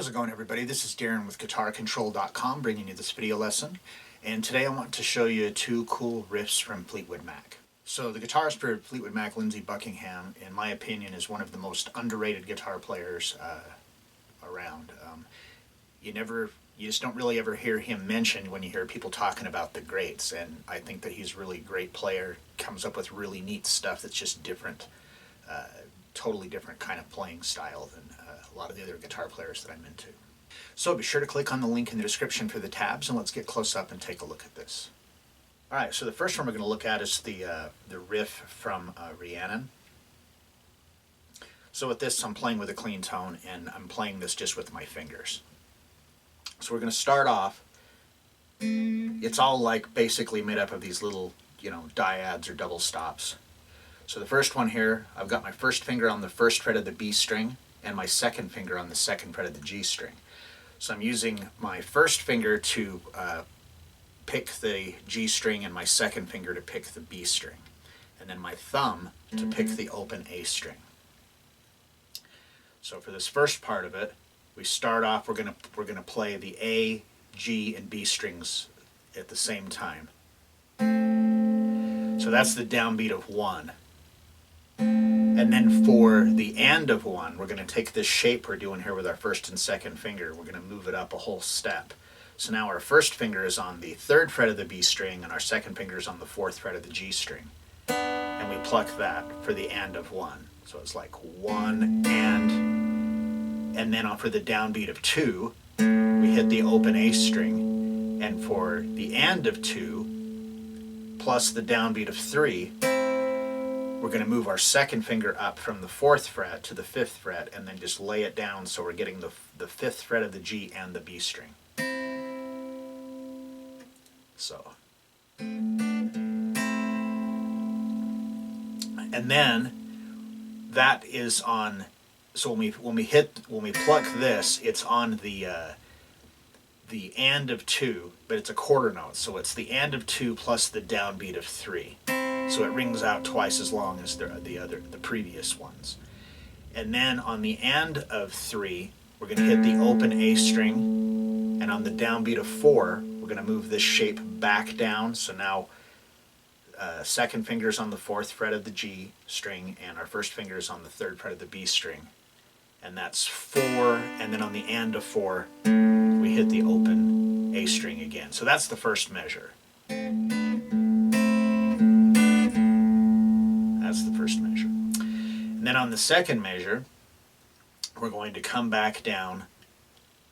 How's it going, everybody? This is Darrin with GuitarControl.com bringing you this video lesson, and today I want to show you two cool riffs from Fleetwood Mac. So the guitarist for Fleetwood Mac, Lindsey Buckingham, in my opinion, is one of the most underrated guitar players around. You just don't really ever hear him mentioned when you hear people talking about the greats, and I think that he's a really great player, comes up with really neat stuff that's just different, totally different kind of playing style than a lot of the other guitar players that I'm into. So be sure to click on the link in the description for the tabs, and let's get close up and take a look at this. Alright, so the first one we're going to look at is the riff from Rhiannon. So with this, I'm playing with a clean tone, and I'm playing this just with my fingers. So we're going to start off. It's all like basically made up of these little, dyads or double stops. So the first one here, I've got my first finger on the first fret of the B string and my second finger on the second fret of the G string. So I'm using my first finger to pick the G string and my second finger to pick the B string, and then my thumb to pick the open A string. So for this first part of it, we start off, we're gonna play the A, G, and B strings at the same time. So that's the downbeat of 1. And then for the and of 1, we're going to take this shape we're doing here with our first and second finger. We're going to move it up a whole step. So now our first finger is on the 3rd fret of the B string, and our second finger is on the 4th fret of the G string. And we pluck that for the and of 1. So it's like 1 and then for the downbeat of 2, we hit the open A string. And for the and of 2, plus the downbeat of 3, we're going to move our second finger up from the 4th fret to the 5th fret and then just lay it down so we're getting the 5th fret of the G and the B string. So. And then that is on, so when we pluck this, it's on the and of 2, but it's a quarter note, so it's the and of 2 plus the downbeat of 3. So it rings out twice as long as the previous ones. And then on the and of 3, we're going to hit the open A string, and on the downbeat of 4, we're going to move this shape back down. So now second finger's on the 4th fret of the G string, and our first finger is on the 3rd fret of the B string. And that's 4, and then on the and of 4, we hit the open A string again. So that's the first measure. That's the first measure. And then on the second measure, we're going to come back down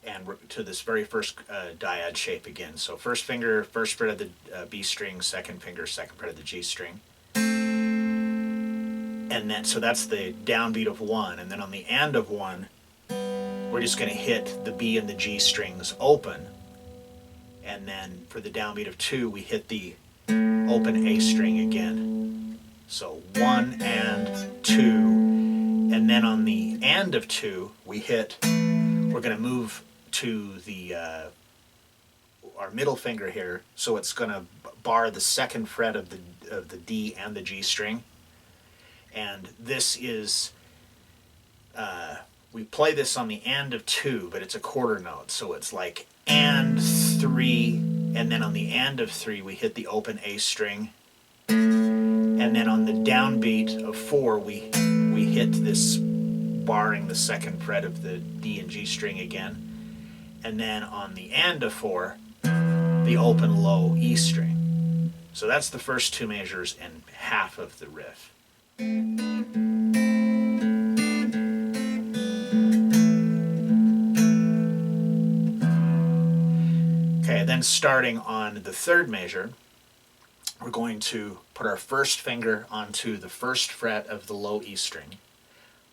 and to this very first dyad shape again. So first finger, first fret of the B string, second finger, second fret of the G string. And then, so that's the downbeat of 1. And then on the and of 1, we're just going to hit the B and the G strings open. And then for the downbeat of 2, we hit the open A string again. So 1 and 2, and then on the and of 2, we're going to move to the our middle finger here, so it's going to bar the second fret of the D and the G string. And this is, we play this on the and of 2, but it's a quarter note, so it's like and 3, and then on the and of 3, we hit the open A string. And then on the downbeat of 4, we hit this barring the second fret of the D and G string again. And then on the and of 4, the open low E string. So that's the first two measures and half of the riff. Okay, then starting on the third measure, we're going to put our first finger onto the first fret of the low E string,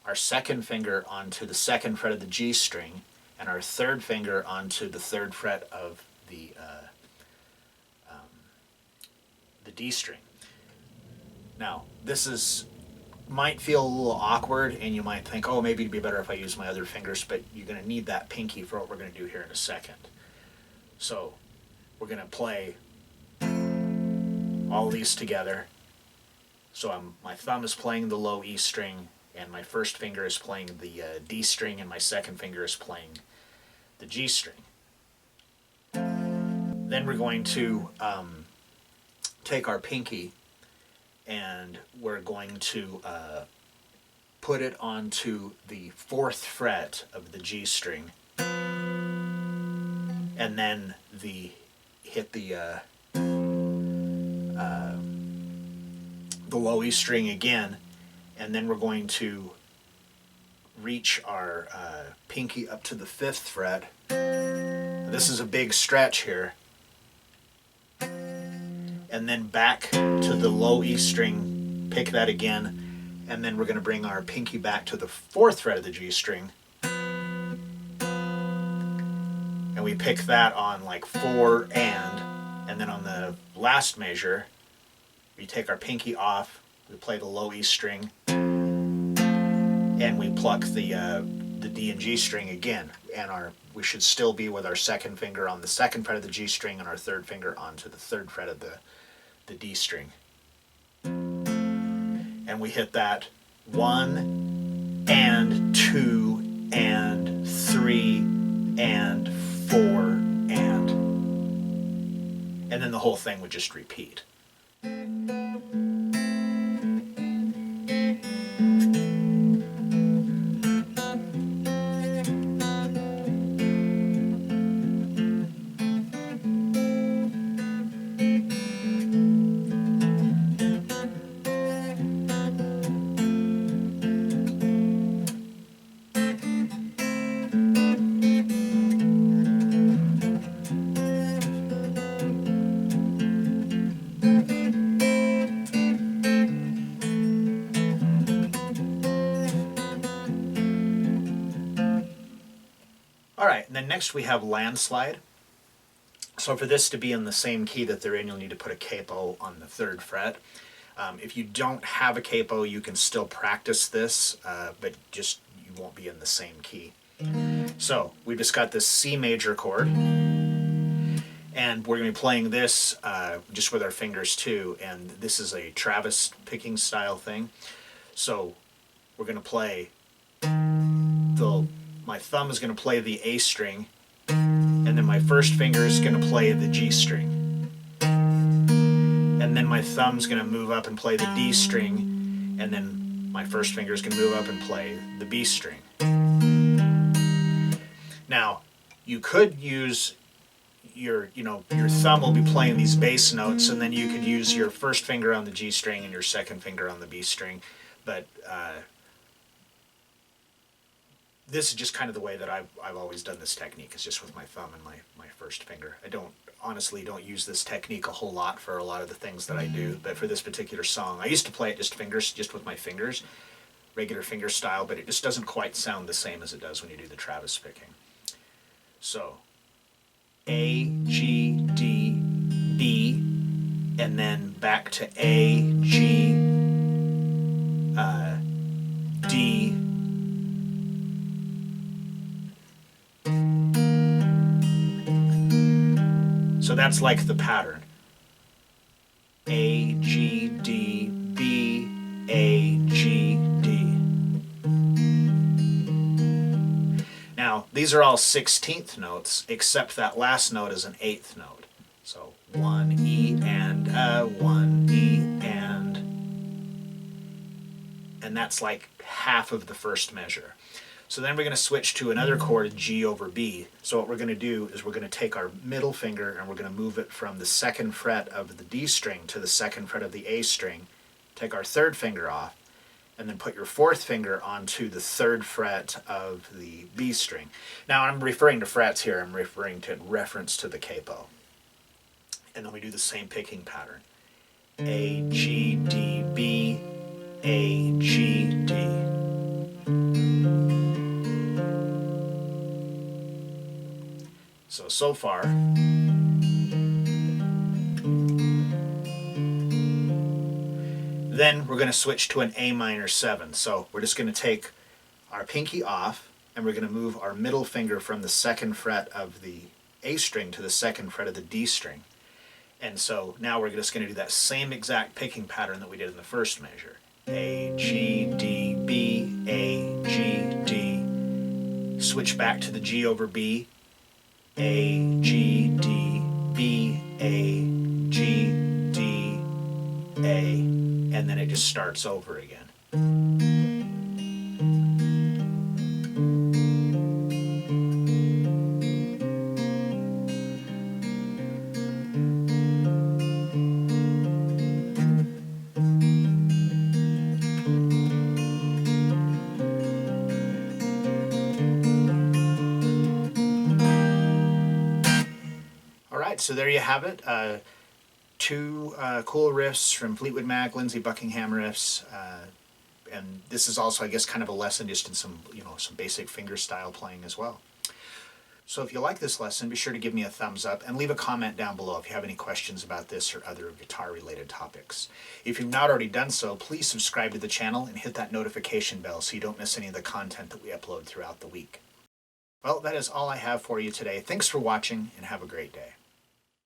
our second finger onto the second fret of the G string, and our third finger onto the 3rd fret of the D string. Now, this might feel a little awkward, and you might think, oh, maybe it'd be better if I use my other fingers, but you're going to need that pinky for what we're going to do here in a second. So we're going to play all these together. So my thumb is playing the low E string, and my first finger is playing the D string, and my second finger is playing the G string. Then we're going to take our pinky and we're going to put it onto the 4th fret of the G string, and then hit the low E string again, and then we're going to reach our pinky up to the 5th fret. This is a big stretch here. And then back to the low E string, pick that again, and then we're going to bring our pinky back to the 4th fret of the G string. And we pick that on like 4 and then on the last measure, we take our pinky off, we play the low E string, and we pluck the D and G string again, and we should still be with our 2nd finger on the 2nd fret of the G string and our 3rd finger onto the 3rd fret of the D string. And we hit that 1 and 2 and 3 and 4 and then the whole thing would just repeat. Alright, and then next we have Landslide. So for this to be in the same key that they're in, you'll need to put a capo on the 3rd fret. If you don't have a capo, you can still practice this, but just you won't be in the same key. So we've just got this C major chord, and we're going to be playing this just with our fingers too, and this is a Travis picking style thing. So we're going to play my thumb is going to play the A string, and then my first finger is going to play the G string. And then my thumb's going to move up and play the D string, and then my first finger is going to move up and play the B string. Now, you could use your thumb will be playing these bass notes, and then you could use your first finger on the G string and your 2nd finger on the B string, but this is just kind of the way that I've always done this technique, is just with my thumb and my first finger. I honestly don't use this technique a whole lot for a lot of the things that I do, but for this particular song, I used to play it just with my fingers, regular finger style, but it just doesn't quite sound the same as it does when you do the Travis picking. So, A, G, D, B, and then back to A, G, D, so that's like the pattern. A, G, D, B, A, G, D. Now, these are all 16th notes, except that last note is an 8th note. So 1 E and 1 E and that's like half of the first measure. So then we're going to switch to another chord, G over B. So what we're going to do is we're going to take our middle finger and we're going to move it from the 2nd fret of the D string to the 2nd fret of the A string, take our 3rd finger off, and then put your 4th finger onto the 3rd fret of the B string. Now I'm referring to frets here, I'm referring to reference to the capo. And then we do the same picking pattern. A, G, D, B, A, G, D. So far. Then we're going to switch to an A minor 7. So we're just going to take our pinky off and we're going to move our middle finger from the 2nd fret of the A string to the 2nd fret of the D string. And so now we're just going to do that same exact picking pattern that we did in the first measure. A, G, D, B, A, G, D. Switch back to the G over B, A, G, D, B, A, G, D, A, and then it just starts over again. All right, so there you have it. Two cool riffs from Fleetwood Mac, Lindsey Buckingham riffs, and this is also, I guess, kind of a lesson just in some, some basic finger style playing as well. So if you like this lesson, be sure to give me a thumbs up and leave a comment down below if you have any questions about this or other guitar-related topics. If you've not already done so, please subscribe to the channel and hit that notification bell so you don't miss any of the content that we upload throughout the week. Well, that is all I have for you today. Thanks for watching and have a great day.